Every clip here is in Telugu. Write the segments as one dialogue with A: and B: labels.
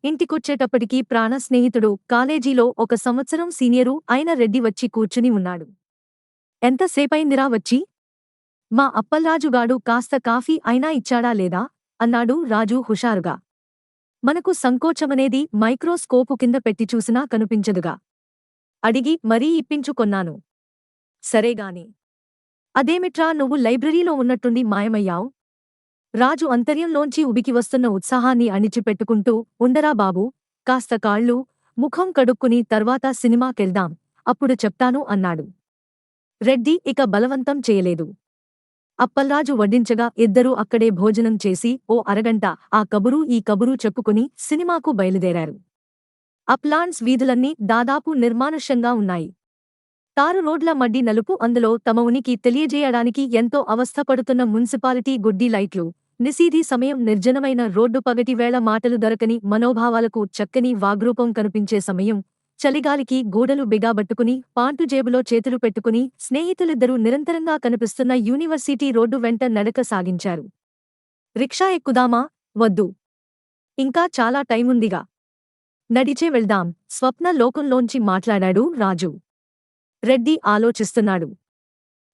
A: ఇంటికొచ్చేటప్పటికి ప్రాణ స్నేహితుడు కాలేజీలో ఒక సంవత్సరం సీనియరు అయిన రెడ్డి వచ్చి కూర్చుని ఉన్నాడు. ఎంతసేపైందిరా వచ్చి? మా అప్పల్రాజుగాడు కాస్త కాఫీ అయినా ఇచ్చాడా లేదా? అన్నాడు రాజు హుషారుగా. మనకు సంకోచమనేది మైక్రోస్కోపు కింద పెట్టి చూసినా కనిపించదుగా. అడిగి మరీ ఇప్పించుకొన్నాను. సరేగాని. అదేమిట్రా నువ్వు లైబ్రరీలో ఉన్నట్టుండి మాయమయ్యావ్? రాజు అంతర్యంలోంచి ఉబికి వస్తున్న ఉత్సాహాన్ని అణిచిపెట్టుకుంటూ ఉండరా బాబూ, కాస్త కాళ్ళు, ముఖం కడుక్కుని తర్వాత సినిమాకెళ్దాం, అప్పుడు చెప్తాను అన్నాడు. రెడ్డి ఇక బలవంతం చేయలేదు. అప్పల్రాజు వడ్డించగా ఇద్దరూ అక్కడే భోజనం చేసి ఓ అరగంట ఆ కబురూ ఈ కబురూ చెప్పుకుని సినిమాకు బయలుదేరారు. అప్లాండ్స్ వీధులన్నీ దాదాపు నిర్మానుష్యంగా ఉన్నాయి. తారు రోడ్ల మడ్డి నలుపు అందులో తమ ఉనికి తెలియజేయడానికి ఎంతో అవస్థపడుతున్న మున్సిపాలిటీ గుడ్డి లైట్లు, నిశీధి సమయం నిర్జనమైన రోడ్డు పగటివేళ మాటలు దొరకని మనోభావాలకు చక్కని వాగ్రూపం కనిపించే సమయం, చలిగాలికి గూడలు బిగాబట్టుకుని పాంటు జేబులో చేతులు పెట్టుకుని స్నేహితులిద్దరూ నిరంతరంగా కనిపిస్తున్న యూనివర్సిటీ రోడ్డు వెంట నడక సాగించారు. రిక్షా ఎక్కుదామా? వద్దు. ఇంకా చాలా టైముందిగా. నడిచే వెళ్దాం స్వప్న లోకంలోంచి మాట్లాడాడు రాజు. రెడ్డి ఆలోచిస్తున్నాడు.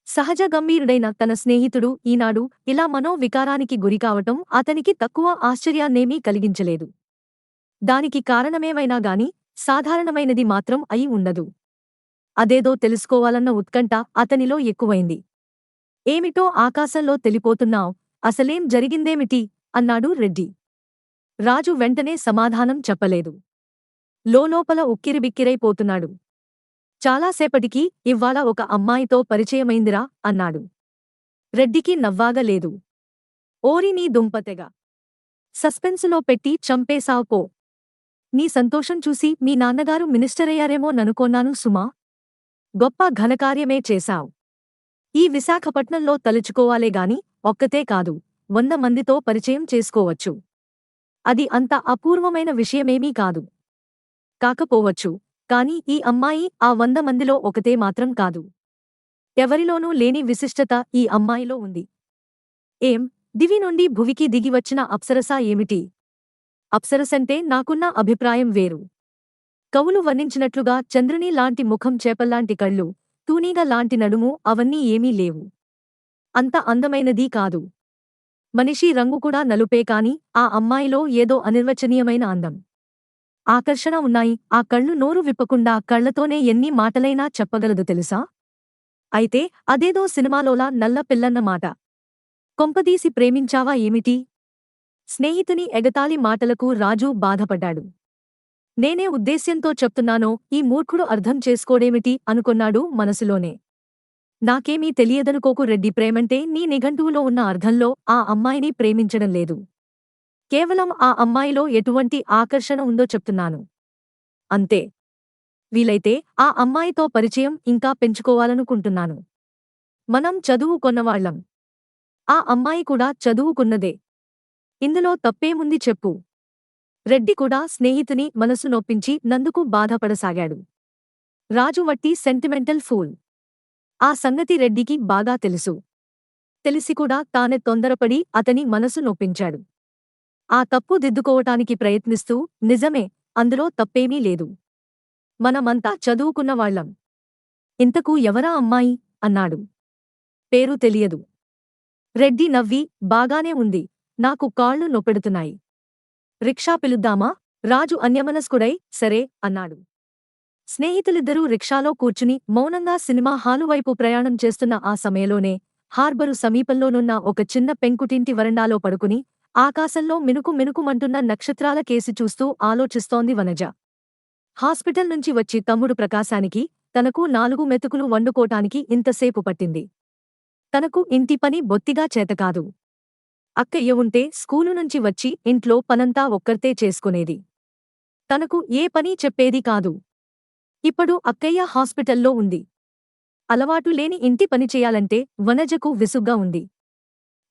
A: సహజ గంభీరుడైన తన స్నేహితుడు ఈనాడు ఇలా మనోవికారానికి గురికావటం అతనికి తక్కువ ఆశ్చర్యాన్నేమీ కలిగించలేదు. దానికి కారణమేమైనా గాని సాధారణమైనది మాత్రం అయి ఉండదు. అదేదో తెలుసుకోవాలన్న ఉత్కంఠ అతనిలో ఎక్కువైంది. ఏమిటో ఆకాశంలో తెలిపోతున్నావ్, అసలేం జరిగిందేమిటి? అన్నాడు రెడ్డి. రాజు వెంటనే సమాధానం చెప్పలేదు. లోలోపల ఉక్కిరిబిక్కిరైపోతున్నాడు. చాలాసేపటికి ఇవ్వాళ ఒక అమ్మాయితో పరిచయమైందిరా అన్నాడు. రెడ్డికి నవ్వాగలేదు. ఓరి నీ దుంపతెగ. సస్పెన్సులో పెట్టి చంపేశావ్ పో. నీ సంతోషం చూసి మీ నాన్నగారు మినిస్టరయ్యారేమో ననుకోన్నాను సుమా. గొప్ప ఘనకార్యమే చేశావ్. ఈ విశాఖపట్నంలో తలుచుకోవాలేగాని ఒక్కతే కాదు, 100 మందితో పరిచయం చేసుకోవచ్చు. అది అంత అపూర్వమైన విషయమేమీ కాదు. కాకపోవచ్చు, కాని ఈ అమ్మాయి ఆ 100 మందిలో ఒకతే మాత్రం కాదు. ఎవరిలోనూ లేని విశిష్టత ఈ అమ్మాయిలో ఉంది. ఏం, దివి నుండి భువికి దిగివచ్చిన అప్సరసా ఏమిటి? అప్సరసంటే నాకున్న అభిప్రాయం వేరు. కవులు వర్ణించినట్లుగా చంద్రుని లాంటి ముఖం, చేపల్లాంటి కళ్ళు, తూనీగ లాంటి నడుము అవన్నీ ఏమీ లేవు. అంత అందమైనదీ కాదు. మనిషి రంగు కూడా నలుపే కాని ఆ అమ్మాయిలో ఏదో అనిర్వచనీయమైన అందం, ఆకర్షణ ఉన్నాయి. ఆ కళ్ళు నోరు విప్పకుండా కళ్లతోనే ఎన్ని మాటలైనా చెప్పగలదు తెలుసా? అయితే అదేదో సినిమాలోలా నల్ల పిల్లన్న మాట. కొంపదీసి ప్రేమించావా ఏమిటి? స్నేహితుని ఎగతాళి మాటలకు రాజు బాధపడ్డాడు. నేనే ఉద్దేశ్యంతో చెప్తున్నానో ఈ మూర్ఖుడు అర్థం చేసుకోడేమిటి అనుకొన్నాడు మనసులోనే. నాకేమీ తెలియదనుకోకు రెడ్డి, ప్రేమంటే నీ నిఘంటువులో ఉన్న అర్థంలో ఆ అమ్మాయిని ప్రేమించడం లేదు. కేవలం ఆ అమ్మాయిలో ఎటువంటి ఆకర్షణ ఉందో చెప్తున్నాను. అంతే. వీలైతే ఆ అమ్మాయితో పరిచయం ఇంకా పెంచుకోవాలనుకుంటున్నాను. మనం చదువుకొన్నవాళ్లం. ఆ అమ్మాయి కూడా చదువుకున్నదే. ఇందులో తప్పేముంది చెప్పు? రెడ్డి కూడా స్నేహితుని మనసు నొప్పించి నందుకు బాధపడసాగాడు. రాజు వట్టి సెంటిమెంటల్ ఫూల్. ఆ సంగతి రెడ్డికి బాగా తెలుసు. తెలిసికూడా తానే తొందరపడి అతని మనసు నొప్పించాడు. ఆ తప్పు దిద్దుకోవటానికి ప్రయత్నిస్తూ, నిజమే, అందులో తప్పేమీ లేదు. మనమంతా చదువుకున్నవాళ్లం. ఇంతకు ఎవరా అమ్మాయి? అన్నాడు. పేరు తెలియదు. రెడ్డి నవ్వి, బాగానే ఉంది, నాకు కాళ్ళు నొప్పెడుతున్నాయి. రిక్షా పిలుద్దామా? రాజు అన్యమనస్కుడై సరే అన్నాడు. స్నేహితులిద్దరూ రిక్షాలో కూర్చుని మౌనంగా సినిమా హాలు వైపు ప్రయాణం చేస్తున్న ఆ సమయంలోనే హార్బరు సమీపంలోనున్న ఒక చిన్న పెంకుటింటి వరండాలో పడుకుని ఆకాశంలో మినుకు మినుకుమంటున్న నక్షత్రాల కేసి చూస్తూ ఆలోచిస్తోంది వనజ. హాస్పిటల్ నుంచి వచ్చి తమ్ముడు ప్రకాశానికి, తనకు 4 మెతుకులు వండుకోటానికి ఇంతసేపు పట్టింది. తనకు ఇంటి పని బొత్తిగా చేతకాదు. అక్కయ్య ఉంటే స్కూలు నుంచి వచ్చి ఇంట్లో పనంతా ఒక్కర్తే చేసుకునేది. తనకు ఏ పని చెప్పేది కాదు. ఇప్పుడు అక్కయ్య హాస్పిటల్లో ఉంది. అలవాటు లేని ఇంటి పని చేయాలంటే వనజకు విసుగ్గా ఉంది.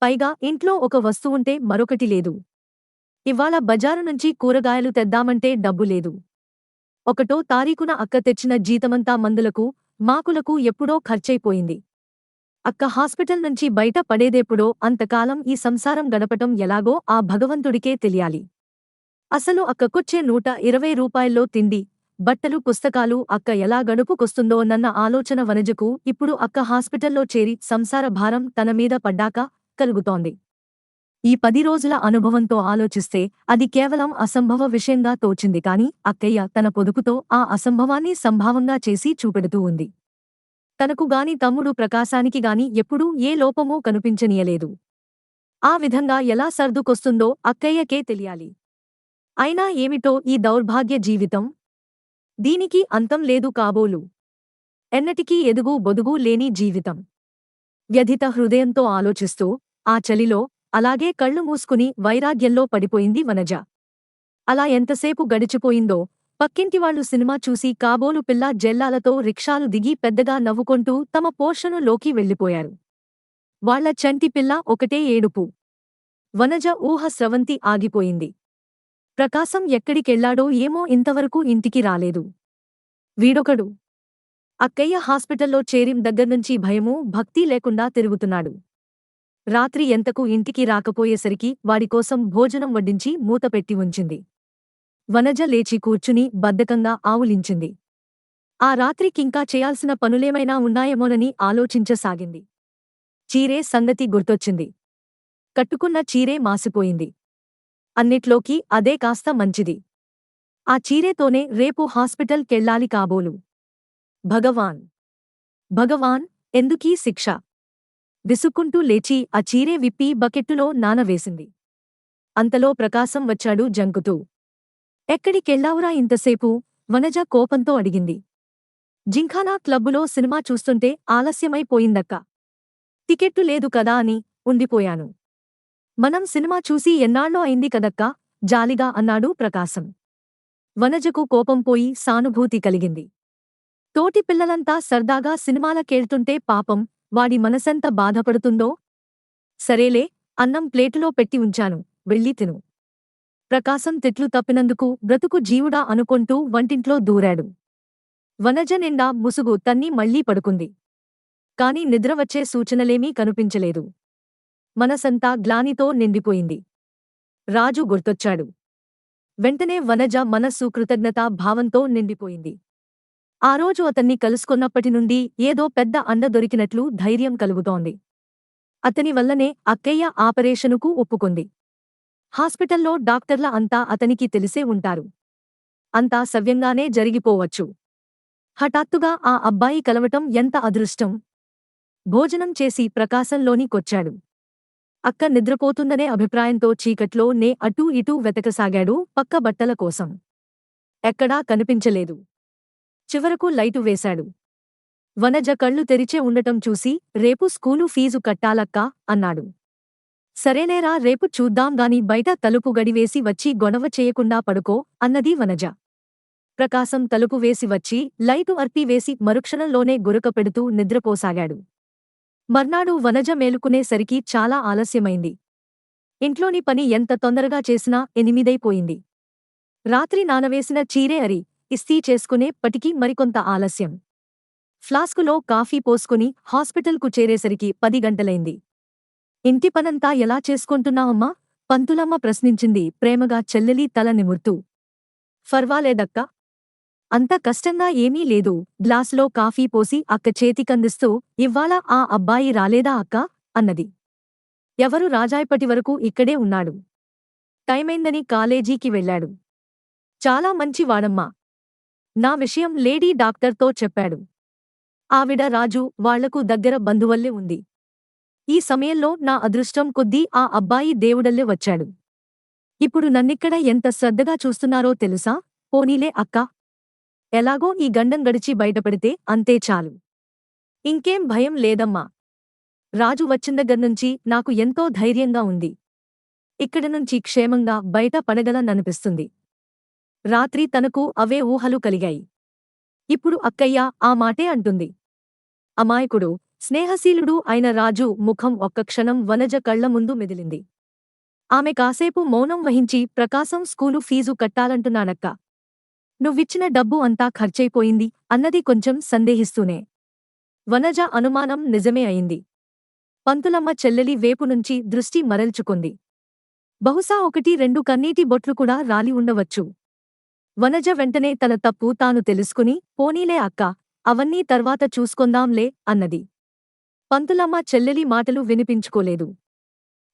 A: పైగా ఇంట్లో ఒక వస్తువుంటే మరొకటి లేదు. ఇవాళ బజారు నుంచి కూరగాయలు తెద్దామంటే డబ్బు లేదు. 1వ తారీఖున అక్క తెచ్చిన జీతమంతా మందులకు, మాకులకు ఎప్పుడో ఖర్చయిపోయింది. అక్క హాస్పిటల్ నుంచి బయట పడేదెప్పుడో. అంతకాలం ఈ సంసారం గడపటం ఎలాగో ఆ భగవంతుడికే తెలియాలి. అసలు అక్కకొచ్చే 120 రూపాయల్లో తిండి, బట్టలు, పుస్తకాలు అక్క ఎలా గడుపుకొస్తుందోనన్న ఆలోచన వనజకు ఇప్పుడు అక్క హాస్పిటల్లో చేరి సంసార భారం తన మీద పడ్డాక కలుగుతోంది. ఈ 10 రోజుల అనుభవంతో ఆలోచిస్తే అది కేవలం అసంభవ విషయంగా తోచింది కాని అక్కయ్య తన పొదుపుతో ఆ అసంభవాన్ని సంభావంగా చేసి చూపెడుతూ ఉంది. తనకు గాని తమ్ముడు ప్రకాశానికి గాని ఎప్పుడూ ఏ లోపమూ కనిపించనీయలేదు. ఆ విధంగా ఎలా సర్దుకొస్తుందో అక్కయ్యకే తెలియాలి. అయినా ఏమిటో ఈ దౌర్భాగ్య జీవితం? దీనికి అంతం లేదు కాబోలు. ఎన్నటికీ ఎదుగు బొదుగు లేని జీవితం. వ్యధిత హృదయంతో ఆలోచిస్తూ ఆ చలిలో అలాగే కళ్ళు మూసుకుని వైరాగ్యంలో పడిపోయింది వనజ. అలా ఎంతసేపు గడిచిపోయిందో, పక్కింటివాళ్లు సినిమా చూసి కాబోలు పిల్ల జెల్లాలతో రిక్షాలు దిగి పెద్దగా నవ్వుకొంటూ తమ పోర్షనులోకి వెళ్ళిపోయారు. వాళ్ల చంటి పిల్ల ఒకటే ఏడుపు. వనజ ఊహ స్రవంతి ఆగిపోయింది. ప్రకాశం ఎక్కడికెళ్లాడో ఏమో ఇంతవరకు ఇంటికి రాలేదు. వీడొకడు. అక్కయ్య హాస్పిటల్లో చేరిం దగ్గర్నుంచి భయమూ భక్తి లేకుండా తిరుగుతున్నాడు. రాత్రి ఎంతకు ఇంటికి రాకపోయేసరికి వాడికోసం భోజనం వడ్డించి మూతపెట్టి ఉంచింది. వనజ లేచి కూర్చుని బద్ధకంగా ఆవులించింది. ఆ రాత్రికింకా చేయాల్సిన పనులేమైనా ఉన్నాయేమోనని ఆలోచించసాగింది. చీరే సంగతి గుర్తొచ్చింది. కట్టుకున్న చీరే మాసిపోయింది. అన్నిట్లోకి అదే కాస్త మంచిది. ఆ చీరేతోనే రేపు హాస్పిటల్ కెళ్ళాలి కాబోలు. భగవాన్! భగవాన్! ఎందుకీ శిక్ష? విసుక్కుంటూ లేచి ఆ చీరే విప్పి బకెట్టులో నానవేసింది. అంతలో ప్రకాశం వచ్చాడు జంకుతూ. ఎక్కడికెళ్ళావురా ఇంతసేపు? వనజ కోపంతో అడిగింది. జింఖానా క్లబ్బులో సినిమా చూస్తుంటే ఆలస్యమైపోయిందక్క. టికెట్టు లేదు కదా అని ఉండిపోయాను. మనం సినిమా చూసి ఎన్నాళ్ళో అయింది కదక్కా జాలిగా అన్నాడు ప్రకాశం. వనజకు కోపం పోయి సానుభూతి కలిగింది. తోటి పిల్లలంతా సరదాగా సినిమాలకేళ్తుంటే పాపం వాడి మనసెంత బాధపడుతుందో. సరేలే, అన్నం ప్లేటులో పెట్టి ఉంచాను, వెళ్ళి తిను. ప్రకాశం తిట్లు తప్పినందుకు బ్రతుకు జీవుడా అనుకొంటూ వంటింట్లో దూరాడు. వనజ నిండా ముసుగు తన్ని మళ్లీ పడుకుంది. కాని నిద్రవచ్చే సూచనలేమీ కనిపించలేదు. మనసంతా గ్లానితో నిండిపోయింది. రాజు గుర్తొచ్చాడు. వెంటనే వనజ మనస్సు కృతజ్ఞతా భావంతో నిండిపోయింది. ఆ రోజు అతన్ని కలుసుకొన్నప్పటినుండి ఏదో పెద్ద అండ దొరికినట్లు ధైర్యం కలుగుతోంది. అతని వల్లనే అక్కయ్య ఆపరేషనుకు ఒప్పుకుంది. హాస్పిటల్లో డాక్టర్ల అంతా అతనికి తెలిసే ఉంటారు. అంతా సవ్యంగానే జరిగిపోవచ్చు. హఠాత్తుగా ఆ అబ్బాయి కలవటం ఎంత అదృష్టం! భోజనం చేసి ప్రకాశంలోనికొచ్చాడు. అక్క నిద్రపోతుందనే అభిప్రాయంతో చీకట్లో నే అటూ ఇటూ వెతకసాగాడు పక్క బట్టల కోసం. ఎక్కడా కనిపించలేదు. చివరకు లైటు వేశాడు. వనజ కళ్ళు తెరిచే ఉండటం చూసి రేపు స్కూలు ఫీజు కట్టాలక్కా అన్నాడు. సరేనేరా, రేపు చూద్దాం గాని బయట తలుపు గడివేసి వచ్చి గొడవ చేయకుండా పడుకో అన్నది వనజ. ప్రకాశం తలుపు వేసి వచ్చి లైటు అర్పివేసి మరుక్షణంలోనే గురక పెడుతూ నిద్రపోసాగాడు. మర్నాడు వనజ మేలుకునేసరికి చాలా ఆలస్యమైంది. ఇంట్లోని పని ఎంత తొందరగా చేసినా 8 రాత్రి నానవేసిన చీరే అరి ఇస్తీ చేసుకునే పటికి మరికొంత ఆలస్యం. ఫ్లాస్కులో కాఫీ పోసుకుని హాస్పిటల్కు చేరేసరికి 10 గంటలైంది. ఇంటి పనంతా ఎలా చేసుకుంటున్నావమ్మా? పంతులమ్మ ప్రశ్నించింది ప్రేమగా చెల్లెలి తల నిముర్తూ. ఫర్వాలేదక్కా. అంత కష్టంగా ఏమీ లేదు. గ్లాసులో కాఫీ పోసి అక్క చేతికందిస్తూ ఇవ్వాళ ఆ అబ్బాయి రాలేదా అక్కా అన్నది. ఎవరు? రాజాయిపటివరకు ఇక్కడే ఉన్నాడు. టైమైందని కాలేజీకి వెళ్ళాడు. చాలా మంచి వాడమ్మా. నా విషయం లేడీ డాక్టర్తో చెప్పాడు. ఆవిడ రాజు వాళ్లకు దగ్గర బంధువల్లే ఉంది. ఈ సమయంలో నా అదృష్టం కొద్దీ ఆ అబ్బాయి దేవుడల్లే వచ్చాడు. ఇప్పుడు నన్నిక్కడ ఎంత శ్రద్ధగా చూస్తున్నారో తెలుసా? పోనీలే అక్కా. ఎలాగో ఈ గండం గడిచి బయటపడితే అంతే చాలు. ఇంకేం భయం లేదమ్మా. రాజు వచ్చిందగ్గర్నుంచి నాకు ఎంతో ధైర్యంగా ఉంది. ఇక్కడనుంచి క్షేమంగా బయట పడగలననిపిస్తుంది. రాత్రి తనకు అవే ఊహలు కలిగాయి. ఇప్పుడు అక్కయ్య ఆ మాటే అంటుంది. అమాయకుడు, స్నేహశీలుడు అయిన రాజు ముఖం ఒక్క క్షణం వనజ కళ్ల ముందు మెదిలింది. ఆమె కాసేపు మౌనం వహించి ప్రకాశం స్కూలు ఫీజు కట్టాలంటున్నానక్కా. నువ్విచ్చిన డబ్బు అంతా ఖర్చయిపోయింది అన్నది కొంచెం సందేహిస్తూనే. వనజ అనుమానం నిజమే అయింది. పంతులమ్మ చెల్లెలి వేపునుంచి దృష్టి మరల్చుకుంది. బహుశా 1-2 కన్నీటి బొట్లు కూడా రాలి ఉండవచ్చు. వనజ వెంటనే తన తప్పు తాను తెలుసుకుని, పోనీలే అక్కా, అవన్నీ తర్వాత చూసుకొందాంలే అన్నది. పంతులమ్మ చెల్లెలి మాటలు వినిపించుకోలేదు.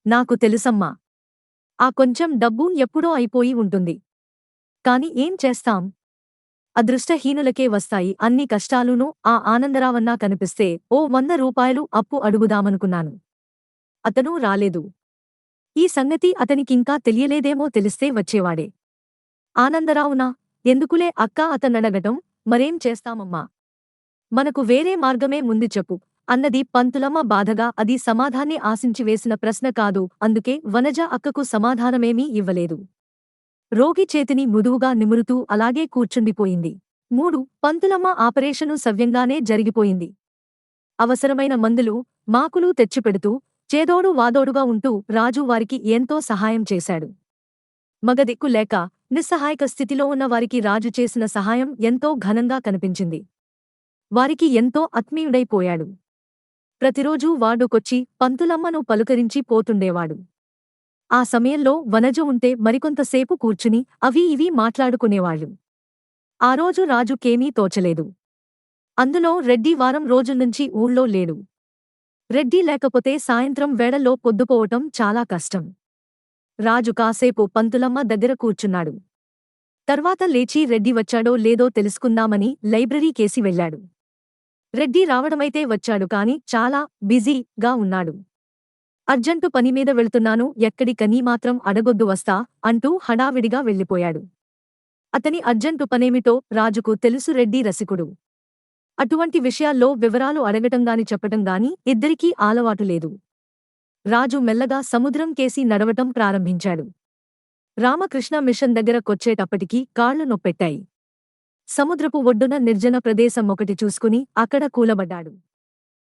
A: నాకు తెలుసమ్మా. ఆ కొంచెం డబ్బు ఎప్పుడో అయిపోయి ఉంటుంది. కాని ఏం చేస్తాం? అదృష్టహీనులకే వస్తాయి అన్ని కష్టాలునూ. ఆ ఆనందరావన్నా కనిపిస్తే ఓ 100 రూపాయలు అప్పు అడుగుదామనుకున్నాను. అతనూ రాలేదు. ఈ సంగతి అతనికింకా తెలియలేదేమో, తెలిస్తే వచ్చేవాడే. ఆనందరావునా? ఎందుకులే అక్కా అతనడగటం, మరేం చేస్తామమ్మా? మనకు వేరే మార్గమే ఉంది చెప్పు అన్నది పంతులమ్మ బాధగా. అది సమాధాన్ని ఆశించి వేసిన ప్రశ్న కాదు, అందుకే వనజ అక్కకు సమాధానమేమీ ఇవ్వలేదు. రోగి చేతిని మృదువుగా నిమురుతూ అలాగే కూర్చుండిపోయింది. 3. పంతులమ్మ ఆపరేషను సవ్యంగానే జరిగిపోయింది. అవసరమైన మందులు, మాకులు తెచ్చిపెడుతూ, చేదోడు వాదోడుగా ఉంటూ రాజు వారికి ఎంతో సహాయం చేశాడు. మగదిక్కు లేక, నిస్సహాయక స్థితిలో ఉన్న వారికి రాజు చేసిన సహాయం ఎంతో ఘనంగా కనిపించింది. వారికి ఎంతో ఆత్మీయుడైపోయాడు. ప్రతిరోజూ వార్డుకొచ్చి పంతులమ్మను పలుకరించి పోతుండేవాడు. ఆ సమయంలో వనజ ఉంటే మరికొంతసేపు కూర్చుని అవి ఇవి మాట్లాడుకునేవాళ్ళు. ఆ రోజు రాజుకేమీ తోచలేదు. అందులో రెడ్డి వారం రోజుల్నుంచి ఊళ్ళో లేడు. రెడ్డి లేకపోతే సాయంత్రం వేళల్లో పొద్దుపోవటం చాలా కష్టం. రాజు కాసేపు పంతులమ్మ దగ్గర కూర్చున్నాడు. తర్వాత లేచి రెడ్డి వచ్చాడో లేదో తెలుసుకుందామని లైబ్రరీకేసి వెళ్ళాడు. రెడ్డి రావడమైతే వచ్చాడు కాని చాలా బిజీగా ఉన్నాడు. అర్జంటు పనిమీద వెళ్తున్నాను, ఎక్కడికనీ మాత్రం అడగొద్దు, వస్తా అంటూ హడావిడిగా వెళ్ళిపోయాడు. అతని అర్జంటు పనేమిటో రాజుకు తెలుసు. రెడ్డి రసికుడు. అటువంటి విషయాల్లో వివరాలు అడగటంగాని చెప్పటంగాని ఇద్దరికీ ఆలవాటు లేదు. రాజు మెల్లగా సముద్రం కేసి నడవటం ప్రారంభించాడు. రామకృష్ణ మిషన్ దగ్గర కొచ్చేటప్పటికి కాళ్లు నొప్పెట్టాయి. సముద్రపు ఒడ్డున నిర్జన ప్రదేశం ఒకటి చూసుకుని అక్కడ కూలబడ్డాడు.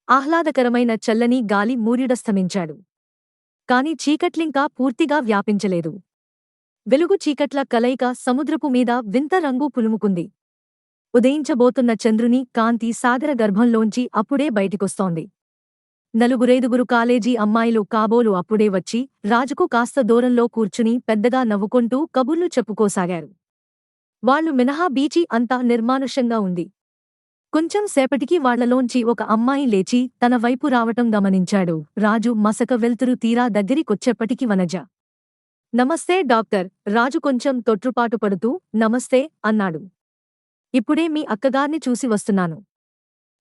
A: ఆహ్లాదకరమైన చల్లని గాలి మూర్యుడస్తమించాడు. కాని చీకట్లింకా పూర్తిగా వ్యాపించలేదు. వెలుగు చీకట్ల కలయిక సముద్రపు మీద వింత రంగు పులుముకుంది. ఉదయించబోతున్న చంద్రుని కాంతి సాగర గర్భంలోంచి అప్పుడే బయటికొస్తోంది. 4-5 కాలేజీ అమ్మాయిలు కాబోలు అప్పుడే వచ్చి రాజుకు కాస్త దూరంలో కూర్చుని పెద్దగా నవ్వుకొంటూ కబుర్లు చెప్పుకోసాగారు. వాళ్లు మినహా బీచి అంతా నిర్మానుష్యంగా ఉంది. కొంచెం సేపటికి వాళ్లలోంచి ఒక అమ్మాయి లేచి తన వైపు రావటం గమనించాడు రాజు. మసక వెల్తురు తీరా దగ్గరికొచ్చేప్పటికి వనజ. నమస్తే డాక్టర్. రాజు కొంచెం తొట్రుపాటు పడుతూ నమస్తే అన్నాడు. ఇప్పుడే మీ అక్కగార్ని చూసి వస్తున్నాను.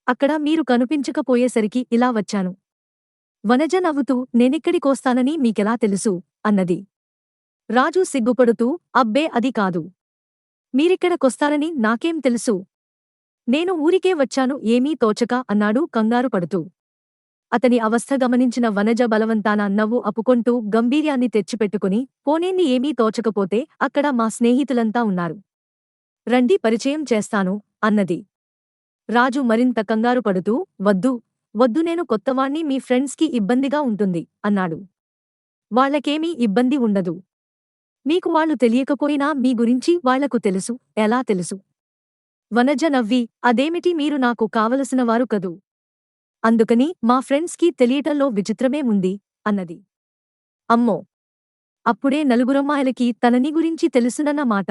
A: అక్కడ మీరు కనిపించకపోయేసరికి ఇలా వచ్చాను. వనజ నవ్వుతూ నేనిక్కడికొస్తానని మీకెలా తెలుసు అన్నది. రాజు సిగ్గుపడుతూ అబ్బే అది కాదు. మీరిక్కడకొస్తారని నాకేం తెలుసు? నేను ఊరికే వచ్చాను, ఏమీ తోచక అన్నాడు కంగారు పడుతూ. అతని అవస్థ గమనించిన వనజ బలవంతాన నవ్వు అపుకొంటూ గంభీర్యాన్ని తెచ్చిపెట్టుకుని పోనేంది, ఏమీ తోచకపోతే అక్కడ మా స్నేహితులంతా ఉన్నారు. రండి, పరిచయం చేస్తాను అన్నది. రాజు మరింత కంగారు పడుతూ వద్దు వద్దు, నేను కొత్తవాణ్ణి, మీ ఫ్రెండ్స్కి ఇబ్బందిగా ఉంటుంది అన్నాడు. వాళ్లకేమీ ఇబ్బంది ఉండదు. మీకు వాళ్ళు తెలియకపోయినా మీ గురించి వాళ్లకు తెలుసు. ఎలా తెలుసు? వనజ నవ్వి అదేమిటి, మీరు నాకు కావలసినవారు కదూ. అందుకని మా ఫ్రెండ్స్కి తెలియటంలో విచిత్రమే ఉంది అన్నది. అమ్మో, అప్పుడే 4 అమ్మాయిలకి తనని గురించి తెలుసునన్న మాట.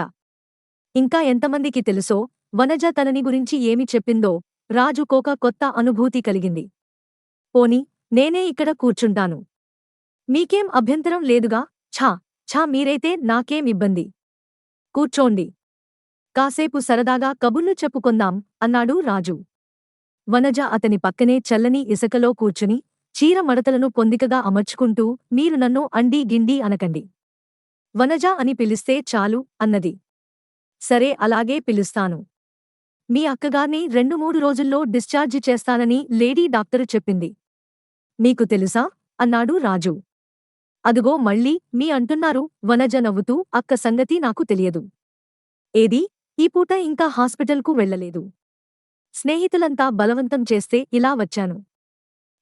A: ఇంకా ఎంతమందికి తెలుసో? వనజ తనని గురించి ఏమి చెప్పిందో రాజుకోక కొత్త అనుభూతి కలిగింది. పోనీ నేనే ఇక్కడ కూర్చుంటాను. మీకేం అభ్యంతరం లేదుగా? ఛా ఛా, మీరైతే నాకేం ఇబ్బంది. కూర్చోండి, కాసేపు సరదాగా కబుర్లు చెప్పుకొందాం అన్నాడు రాజు. వనజ అతని పక్కనే చల్లని ఇసకలో కూర్చుని చీర మడతలను పొందికగా అమర్చుకుంటూ మీరు నన్ను అండీ గిండీ అనకండి, వనజ అని పిలిస్తే చాలు అన్నది. సరే, అలాగే పిలుస్తాను. మీ అక్కగార్ని 2-3 రోజుల్లో డిశ్చార్జి చేస్తానని లేడీ డాక్టరు చెప్పింది. మీకు తెలుసా అన్నాడు రాజు. అదుగో మళ్ళీ మీ అంటున్నారు. వనజ నవ్వుతూ అక్క సంగతి నాకు తెలియదు. ఏది, ఈ పూట ఇంకా హాస్పిటల్కు వెళ్ళలేదు. స్నేహితులంతా బలవంతం చేస్తే ఇలా వచ్చాను.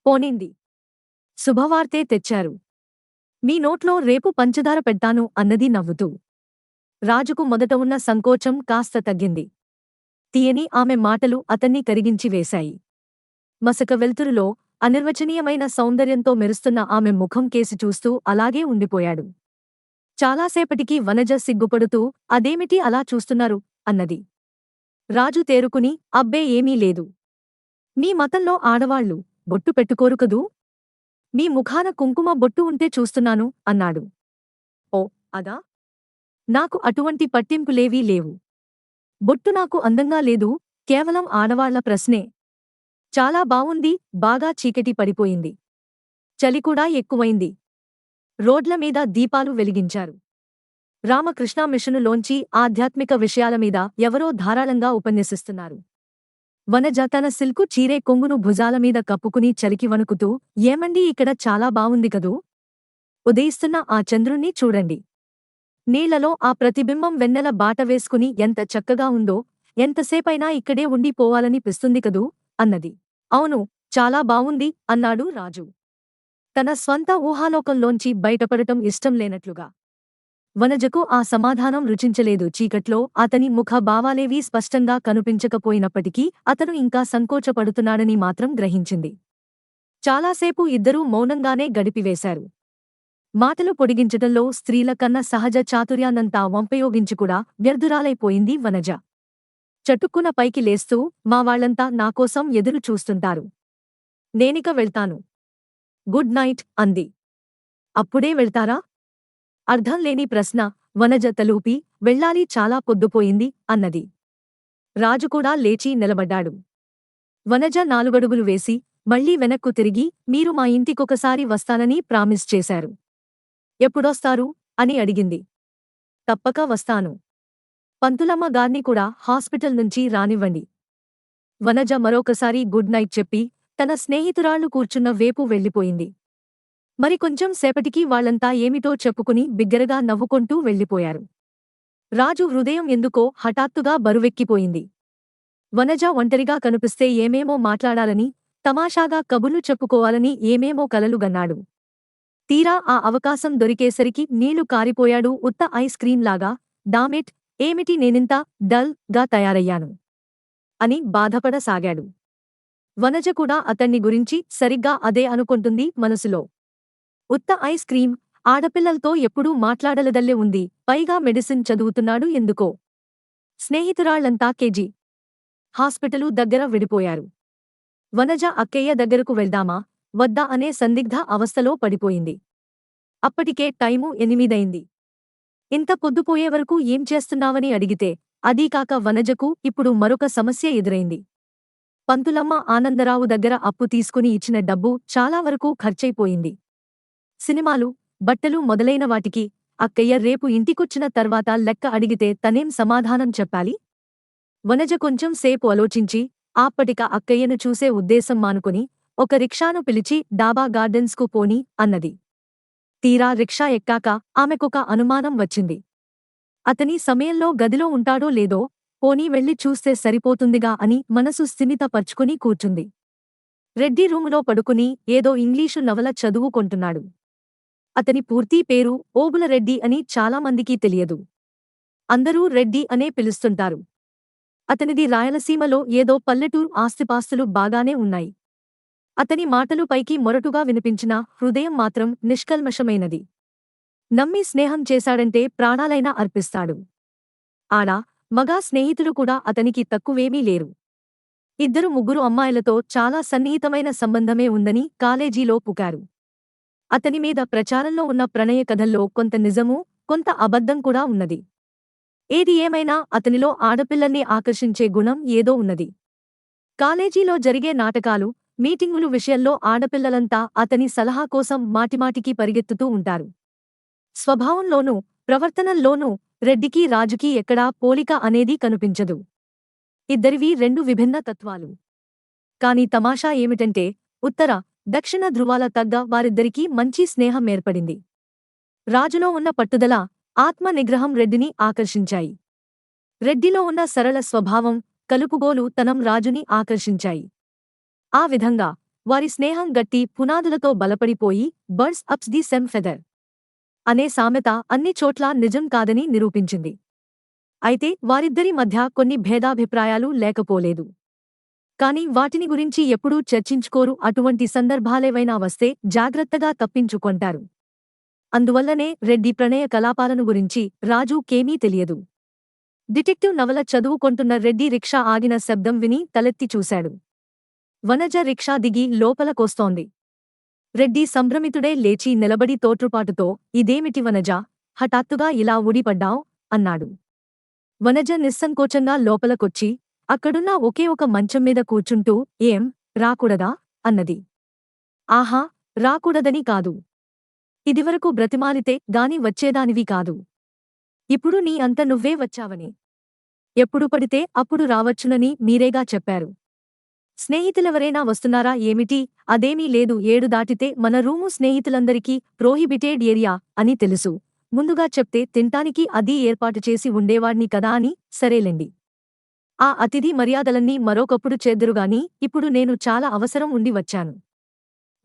A: పోనింది, శుభవార్తే తెచ్చారు. మీ నోట్లో రేపు పంచదార పెడ్తాను అన్నది నవ్వుతూ. రాజుకు మొదట ఉన్న సంకోచం కాస్త తగ్గింది. తీయని ఆమె మాటలు అతన్ని కరిగించి వేశాయి. మసక వెల్తురులో అనిర్వచనీయమైన సౌందర్యంతో మెరుస్తున్న ఆమె ముఖం కేసి చూస్తూ అలాగే ఉండిపోయాడు. చాలాసేపటికి వనజ సిగ్గుపడుతూ అదేమిటి అలా చూస్తున్నారు అన్నది. రాజు తేరుకుని అబ్బే ఏమీ లేదు. మీ మతంలో ఆడవాళ్లు బొట్టు పెట్టుకోరు కదూ? మీ ముఖాన కుంకుమ బొట్టు ఉంటే చూస్తున్నాను అన్నాడు. ఓ అదా? నాకు అటువంటి పట్టింపులేవీ లేవు. బొట్టు నాకు అందంగా లేదు, కేవలం ఆడవాళ్ల ప్రశ్నే. చాలా బావుంది. బాగా చీకటి పడిపోయింది. చలి కూడా ఎక్కువైంది. రోడ్ల మీద దీపాలు వెలిగించారు. రామకృష్ణ మిషనులోంచి ఆధ్యాత్మిక విషయాల మీద ఎవరో ధారాళంగా ఉపన్యసిస్తున్నారు. వనజ తన సిల్కు చీరే కొంగును భుజాలమీద కప్పుకుని చలికి వణుకుతూ, ఏమండీ ఇక్కడ చాలా బావుంది కదూ? ఉదయిస్తున్న ఆ చంద్రుణ్ణి చూడండి. నీళ్లలో ఆ ప్రతిబింబం వెన్నెల బాట వేసుకుని ఎంత చక్కగా ఉందో, ఎంతసేపైనా ఇక్కడే ఉండిపోవాలనిపిస్తుంది కదూ అన్నది. అవును, చాలా బావుంది అన్నాడు రాజు. తన స్వంత ఊహాలోకంలోంచి బయటపడటం ఇష్టం లేనట్లుగా. వనజకు ఆ సమాధానం రుచించలేదు. చీకట్లో అతని ముఖ భావాలేవీ స్పష్టంగా కనిపించకపోయినప్పటికీ అతను ఇంకా సంకోచపడుతున్నాడని మాత్రం గ్రహించింది. చాలాసేపు ఇద్దరూ మౌనంగానే గడిపివేశారు. మాటలు పొడిగించటంలో స్త్రీల కన్న సహజ చాతుర్యాన్నంతా వంపయోగించికూడా వ్యర్థురాలైపోయింది వనజ. చటుక్కున పైకి లేస్తూ, మా వాళ్లంతా నాకోసం ఎదురు చూస్తుంటారు. నేనిక వెళ్తాను. గుడ్ నైట్ అంది. అప్పుడే వెళ్తారా? అర్థం లేని ప్రశ్న. వనజ తలూపి, వెళ్ళాలి, చాలా పొద్దుపోయింది అన్నది. రాజుకూడా లేచి నిలబడ్డాడు. వనజ నాలుగడుగులు వేసి, మళ్లీ వెనక్కు తిరిగి, మీరు మా ఇంటికొకసారి వస్తానని ప్రామిస్ చేశారు. ఎప్పుడొస్తారు అని అడిగింది. తప్పక వస్తాను. పంతులమ్మ గార్ని కూడా హాస్పిటల్ నుంచి రానివ్వండి. వనజ మరొకసారి గుడ్ నైట్ చెప్పి తన స్నేహితురాళ్లు కూర్చున్న వేపు వెళ్ళిపోయింది. మరికొంచెం సేపటికి వాళ్లంతా ఏమిటో చెప్పుకుని బిగ్గరగా నవ్వుకొంటూ వెళ్ళిపోయారు. రాజు హృదయం ఎందుకో హఠాత్తుగా బరువెక్కిపోయింది. వనజ ఒంటరిగా కనిపిస్తే ఏమేమో మాట్లాడాలని, తమాషాగా కబుర్లు చెప్పుకోవాలని ఏమేమో కలలుగన్నాడు. తీరా ఆ అవకాశం దొరికేసరికి నీళ్లు కారిపోయాడు. ఉత్త ఐస్ క్రీంలాగా. డామిట్, ఏమిటి నేనింత డల్ గా తయారయ్యాను అని బాధపడసాగాడు. వనజ కూడా అతన్ని గురించి సరిగ్గా అదే అనుకుంటుంది మనసులో. ఉత్త ఐస్ క్రీం, ఆడపిల్లలతో ఎప్పుడూ మాట్లాడలదల్లే ఉంది. పైగా మెడిసిన్ చదువుతున్నాడు ఎందుకో. స్నేహితురాళ్లంతా కేజీ హాస్పిటలు దగ్గర విడిపోయారు. వనజ అక్కయ్య దగ్గరకు వెళ్దామా వద్దా అనే సందిగ్ధ అవస్థలో పడిపోయింది. అప్పటికే టైము 8 ఇంత పొద్దుపోయే వరకు ఏం చేస్తున్నావని అడిగితే, అదీకాక వనజకు ఇప్పుడు మరొక సమస్య ఎదురైంది. పంతులమ్మ ఆనందరావు దగ్గర అప్పు తీసుకుని ఇచ్చిన డబ్బు చాలా వరకు ఖర్చయిపోయింది. సినిమాలు, బట్టలు మొదలైన వాటికి. అక్కయ్య రేపు ఇంటికొచ్చిన తర్వాత లెక్క అడిగితే తనేం సమాధానం చెప్పాలి? వనజ కొంచెం సేపు ఆలోచించి, ఆప్పటిక అక్కయ్యను చూసే ఉద్దేశం మానుకొని, ఒక రిక్షాను పిలిచి డాబా గార్డెన్స్కు పోనీ అన్నది. తీరా రిక్షా ఎక్కాక ఆమెకొక అనుమానం వచ్చింది. అతని సమయంలో గదిలో ఉంటాడో లేదో, పోనీ వెళ్లి చూస్తే సరిపోతుందిగా అని మనసు స్థిమితపర్చుకుని కూర్చుంది. రెడ్డి రూములో పడుకుని ఏదో ఇంగ్లీషు నవల చదువుకొంటున్నాడు. అతని పూర్తి పేరు ఓబులరెడ్డి అని చాలామందికి తెలియదు. అందరూ రెడ్డి అనే పిలుస్తుంటారు. అతనిది రాయలసీమలో ఏదో పల్లెటూరు. ఆస్తిపాస్తులు బాగానే ఉన్నాయి. అతని మాటలు పైకి మొరటుగా వినిపించినా హృదయం మాత్రం నిష్కల్మషమైనది. నమ్మి స్నేహం చేశాడంటే ప్రాణాలైనా అర్పిస్తాడు. ఆడా, మగా స్నేహితులు కూడా అతనికి తక్కువేమీ లేరు. 2-3 అమ్మాయిలతో చాలా సన్నిహితమైన సంబంధమే ఉందని కాలేజీలో పుకారు. అతనిమీద ప్రచారంలో ఉన్న ప్రణయ కథల్లో కొంత నిజమూ, కొంత అబద్ధం కూడా ఉన్నది. ఏది ఏమైనా అతనిలో ఆడపిల్లల్ని ఆకర్షించే గుణం ఏదో ఉన్నది. కాలేజీలో జరిగే నాటకాలు, మీటింగులు విషయంలో ఆడపిల్లలంతా అతని సలహా కోసం మాటిమాటికి పరిగెత్తుతూ ఉంటారు. స్వభావంలోనూ, ప్రవర్తనల్లోనూ రెడ్డికి రాజుకి ఎక్కడా పోలిక అనేది కనిపించదు. ఇద్దరివీ 2 విభిన్న తత్వాలు. కాని తమాషా ఏమిటంటే, ఉత్తర, దక్షిణ ధృవాల తగ్గ వారిద్దరికీ మంచి స్నేహం ఏర్పడింది. రాజులో ఉన్న పట్టుదల, ఆత్మ నిగ్రహం రెడ్డిని ఆకర్షించాయి. రెడ్డిలో ఉన్న సరళ స్వభావం, కలుపుగోలు తనం రాజుని ఆకర్షించాయి. ఆ విధంగా వారి స్నేహం గట్టి పునాదులతో బలపడిపోయి birds of the same feather అనే సామెత అన్ని చోట్లా నిజం కాదని నిరూపించింది. అయితే వారిద్దరి మధ్య కొన్ని భేదాభిప్రాయాలు లేకపోలేదు. కాని వాటిని గురించి ఎప్పుడూ చర్చించుకోరు. అటువంటి సందర్భాలేవైనా వస్తే జాగ్రత్తగా తప్పించుకొంటారు. అందువల్లనే రెడ్డి ప్రణయ కలాపాలను గురించి రాజుకేమీ తెలియదు. డిటెక్టివ్ నవల చదువుకొంటున్న రెడ్డి రిక్షా ఆగిన శబ్దం విని తలెత్తి చూశాడు. వనజ రిక్షా దిగి లోపలకొస్తోంది. రెడ్డి సంభ్రమితుడే లేచి నిలబడి తోట్రుపాటుతో, ఇదేమిటి వనజా, హఠాత్తుగా ఇలా ఊడిపడ్డావ్ అన్నాడు. వనజ నిస్సంకోచంగా లోపలకొచ్చి, అక్కడున్న ఒకే ఒక మంచంమీద కూర్చుంటూ, ఏం, రాకూడదా అన్నది. ఆహా, రాకూడదని కాదు. ఇదివరకు బ్రతిమాలితే గాని వచ్చేదానివి కాదు. ఇప్పుడు నీ అంత నువ్వే వచ్చావని. ఎప్పుడు పడితే అప్పుడు రావచ్చునని మీరేగా చెప్పారు. స్నేహితులెవరైనా వస్తున్నారా ఏమిటి? అదేమీ లేదు. 7 దాటితే మన రూము స్నేహితులందరికీ ప్రోహిబిటెడ్ ఏరియా అని తెలుసు. ముందుగా చెప్తే తింటానికి అదీ ఏర్పాటు చేసి ఉండేవాడ్ని కదా అని. సరేలెండి. ఆ అతిథి మర్యాదలన్నీ మరోకప్పుడు చేద్దురుగాని ఇప్పుడు నేను చాలా అవసరం ఉండి వచ్చాను.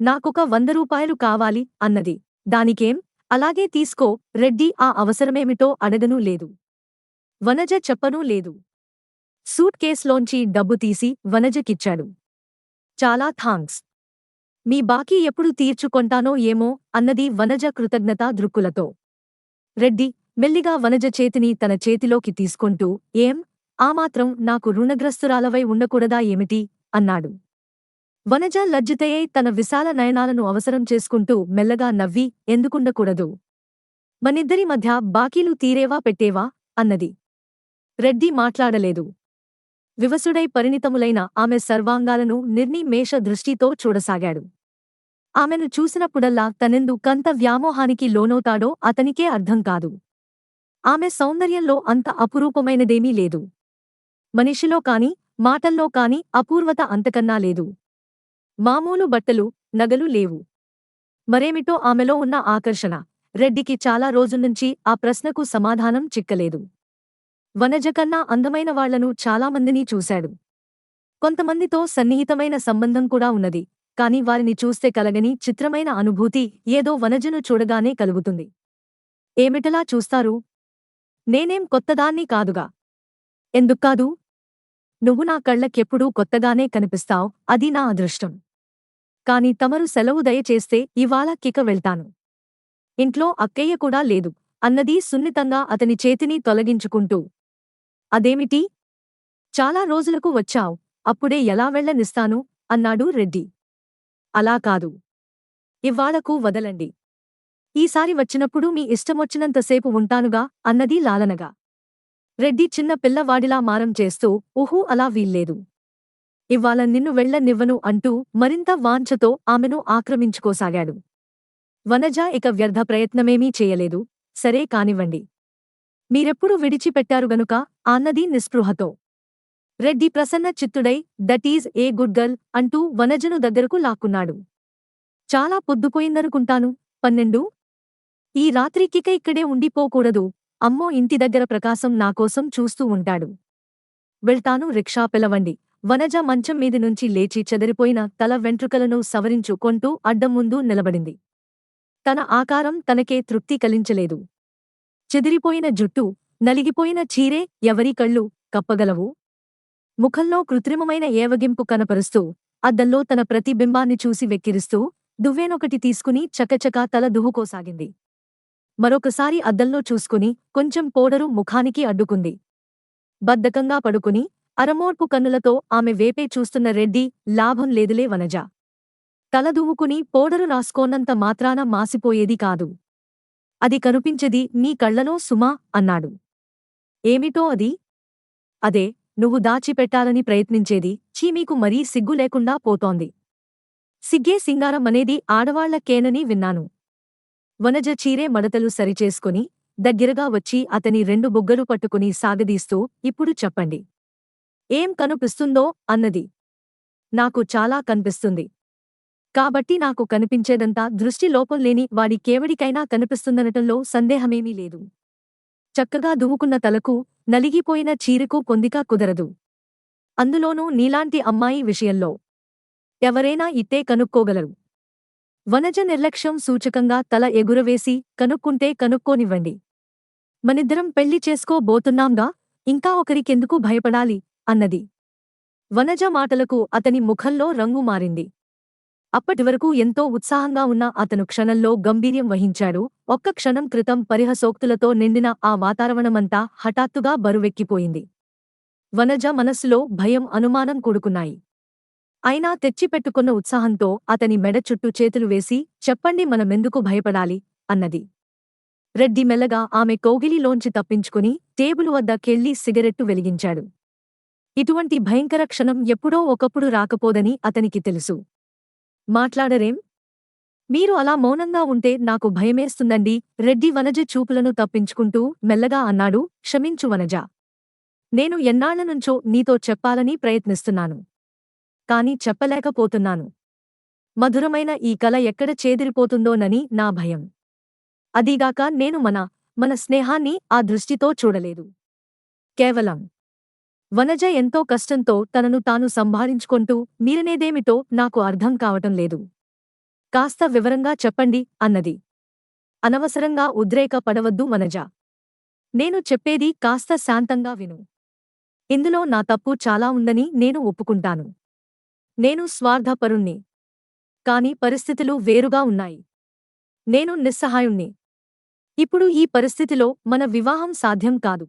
A: నాకొక 100 రూపాయలు కావాలి అన్నది. దానికేం, అలాగే తీసుకో. రెడ్డి ఆ అవసరమేమిటో అడగనూ లేదు. వనజ చెప్పనూ లేదు. సూట్ కేస్లోంచి డబ్బు తీసి వనజకిచ్చాడు. చాలా థాంక్స్. మీ బాకీ ఎప్పుడు తీర్చుకొంటానో ఏమో అన్నది వనజ కృతజ్ఞతా దృక్కులతో. రెడ్డి మెల్లిగా వనజ చేతిని తన చేతిలోకి తీసుకొంటూ, ఏం, ఆమాత్రం నాకు రుణగ్రస్తురాలవై ఉండకూడదా ఏమిటి అన్నాడు. వనజ లజ్జితయై తన విశాల నయనాలను అవసరం చేసుకుంటూ మెల్లగా నవ్వి, ఎందుకుండకూడదు? మనిద్దరి మధ్య బాకీలు తీరేవా పెట్టేవా అన్నది. రెడ్డి మాట్లాడలేదు. వివసుడై పరిణితములైన ఆమె సర్వాంగాలను నిర్నిమేష దృష్టితో చూడసాగాడు. ఆమెను చూసినప్పుడల్లా తనెందు కంత వ్యామోహానికి లోనవుతాడో అతనికే అర్థం కాదు. ఆమె సౌందర్యంలో అంత అపురూపమైనదేమీ లేదు. మనిషిలో కాని, మాటల్లో కాని అపూర్వత అంతకన్నా లేదు. మామూలు బట్టలు, నగలు లేవు. మరేమిటో ఆమెలో ఉన్న ఆకర్షణ. రెడ్డికి చాలా రోజుల్నుంచి ఆ ప్రశ్నకు సమాధానం చిక్కలేదు. వనజ కన్నా అందమైన వాళ్లను చాలామందిని చూశాడు. కొంతమందితో సన్నిహితమైన సంబంధం కూడా ఉన్నది. కాని వారిని చూస్తే కలగని చిత్రమైన అనుభూతి ఏదో వనజను చూడగానే కలుగుతుంది. ఏమిటలా చూస్తారు? నేనేం కొత్తదాన్ని కాదుగా. ఎందుక్కాదు? నువ్వు నా కళ్ళకెప్పుడూ కొత్తగానే కనిపిస్తావ్, అది నా అదృష్టం. కాని తమరు సెలవు దయచేస్తే ఇవాళ కిక వెళ్తాను. ఇంట్లో అక్కయ్య కూడా లేదు అన్నది సున్నితంగా అతని చేతిని తొలగించుకుంటూ. అదేమిటి? చాలా రోజులకు వచ్చావ్, అప్పుడే ఎలా వెళ్ళనిస్తాను అన్నాడు రెడ్డి. అలా కాదు. ఇవ్వాళకు వదలండి. ఈసారి వచ్చినప్పుడు మీ ఇష్టమొచ్చినంతసేపు ఉంటానుగా అన్నది లాలనగా. రెడ్డి చిన్న పిల్లవాడిలా మారం చేస్తూ, ఊహూ, అలా వీల్లేదు. ఇవ్వాళ నిన్ను వెళ్ళనివ్వను అంటూ మరింత వాంఛతో ఆమెను ఆక్రమించుకోసాగాడు. వనజ ఇక వ్యర్థ ప్రయత్నమేమీ చేయలేదు. సరే కానివ్వండి. మీరెప్పుడు విడిచిపెట్టారు గనుక అన్నది నిస్పృహతో. రెడ్డి ప్రసన్న చిత్తుడై, దటీజ్ ఏ గుడ్ గర్ల్ అంటూ వనజను దగ్గరకు లాక్కున్నాడు. చాలా పొద్దుపోయిందనుకుంటాను. 12? ఈ రాత్రికిక ఇక్కడే ఉండిపోకూడదు. అమ్మో, ఇంటి దగ్గర ప్రకాశం నాకోసం చూస్తూ ఉంటాడు. వెళ్తాను, రిక్షా పిలవండి. వనజ మంచం మీది నుంచి లేచి చెదిరిపోయిన తల వెంట్రుకలను సవరించుకొంటూ అద్దం ముందు నిలబడింది. తన ఆకారం తనకే తృప్తి కలించలేదు. చెదిరిపోయిన జుట్టు, నలిగిపోయిన చీరే ఎవరి కళ్ళు కప్పగలవు? ముఖంలో కృత్రిమమైన ఏవగింపు కనపరుస్తూ, అద్దంలో తన ప్రతిబింబాన్ని చూసి వెక్కిరిస్తూ, దువ్వెనొకటి తీసుకుని చకచకా తల దువ్వుకోసాగింది. మరొకసారి అద్దంలో చూసుకుని కొంచెం పౌడరు ముఖానికి అడ్డుకుంది. బద్ధకంగా పడుకుని అరమోడ్పు కన్నులతో ఆమె వేపే చూస్తున్న రెడ్డి, లాభం లేదులే వనజ. తల దువ్వుకుని పౌడరు రాసుకోనంత మాత్రాన మాసిపోయేది కాదు. అది కనిపించేది నీ కళ్లలో సుమా అన్నాడు. ఏమిటో అది? అదే, నువ్వు దాచిపెట్టాలని ప్రయత్నించేది. ఛీ, మీకు మరీ సిగ్గు లేకుండా పోతోంది. సిగ్గే సింగారం అనేది ఆడవాళ్లకేనని విన్నాను. వనజ చీరే మడతలు సరిచేసుకుని దగ్గరగా వచ్చి అతని 2 బుగ్గలు పట్టుకుని సాగదీస్తూ, ఇప్పుడు చెప్పండి. ఏం కనిపిస్తుందో అన్నది. నాకు చాలా కనిపిస్తుంది. కాబట్టి నాకు కనిపించేదంతా దృష్టి లోపం లేని వాడి కేవడికైనా కనిపిస్తుందనటంలో సందేహమేమీ లేదు. చక్కగా దువ్వుకున్న తలకు, నలిగిపోయిన చీరకు పొందిక కుదరదు. అందులోనూ నీలాంటి అమ్మాయి విషయంలో. ఎవరైనా ఇట్టే కనుక్కోగలరు. వనజ నిర్లక్ష్యం సూచకంగా తల ఎగురవేసి, కనుక్కుంటే కనుక్కోనివ్వండి. మనిద్దరం పెళ్లి చేసుకోబోతున్నాంగా, ఇంకా ఒకరికెందుకు భయపడాలి అన్నది. వనజ మాటలకు అతని ముఖంలో రంగు మారింది. అప్పటివరకు ఎంతో ఉత్సాహంగా ఉన్న అతను క్షణంలో గంభీర్యం వహించాడు. ఒక్క క్షణం క్రితం పరిహసోక్తులతో నిండిన ఆ వాతావరణమంతా హఠాత్తుగా బరువెక్కిపోయింది. వనజ మనస్సులో భయం, అనుమానం కూడుకున్నాయి. అయినా తెచ్చిపెట్టుకున్న ఉత్సాహంతో అతని మెడ చుట్టూ చేతులు వేసి, చెప్పండి, మనమెందుకు భయపడాలి అన్నది. రెడ్డి మెల్లగా ఆమె కౌగిలిలోంచి తప్పించుకుని టేబులు వద్దకెళ్ళి సిగరెట్టు వెలిగించాడు. ఇటువంటి భయంకర క్షణం ఎప్పుడో ఒకప్పుడు రాకపోదని అతనికి తెలుసు. మాట్లాడరేం? మీరు అలా మౌనంగా ఉంటే నాకు భయమేస్తుందండి. రెడ్డి వనజ చూపులను తప్పించుకుంటూ మెల్లగా అన్నాడు. క్షమించు వనజ. నేను ఎన్నాళ్లనుంచో నీతో చెప్పాలని ప్రయత్నిస్తున్నాను. కాని చెప్పలేకపోతున్నాను. మధురమైన ఈ కల ఎక్కడ చేదిరిపోతుందోనని నా భయం. అదీగాక నేను మన స్నేహాన్ని ఆ దృష్టితో చూడలేదు. కేవలం వనజ ఎంతో కష్టంతో తనను తాను సంభాళించుకొంటూ మీరనేదేమిటో నాకు అర్థం కావటం లేదు. కాస్త వివరంగా చెప్పండి అన్నది. అనవసరంగా ఉద్రేక పడవద్దు వనజ. నేను చెప్పేది కాస్త శాంతంగా విను. ఇందులో నా తప్పు చాలా ఉందని నేను ఒప్పుకుంటాను. నేను స్వార్థపరుణ్ణి. కాని పరిస్థితులు వేరుగా ఉన్నాయి. నేను నిస్సహాయుణ్ణి. ఇప్పుడు ఈ పరిస్థితిలో మన వివాహం సాధ్యం కాదు.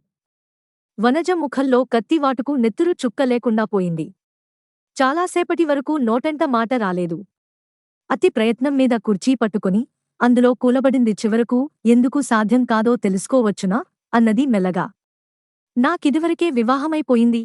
A: వనజ ముఖంలో కత్తివాటుకు నెత్తురు చుక్క లేకుండా పోయింది. చాలాసేపటి వరకు నోటెంట మాట రాలేదు. అతి ప్రయత్నం మీద కుర్చీ పట్టుకుని అందులో కూలబడింది. చివరకు ఎందుకు సాధ్యం కాదో తెలుసుకోవచ్చునా అన్నది మెల్లగా. నాకిదివరకే వివాహమైపోయింది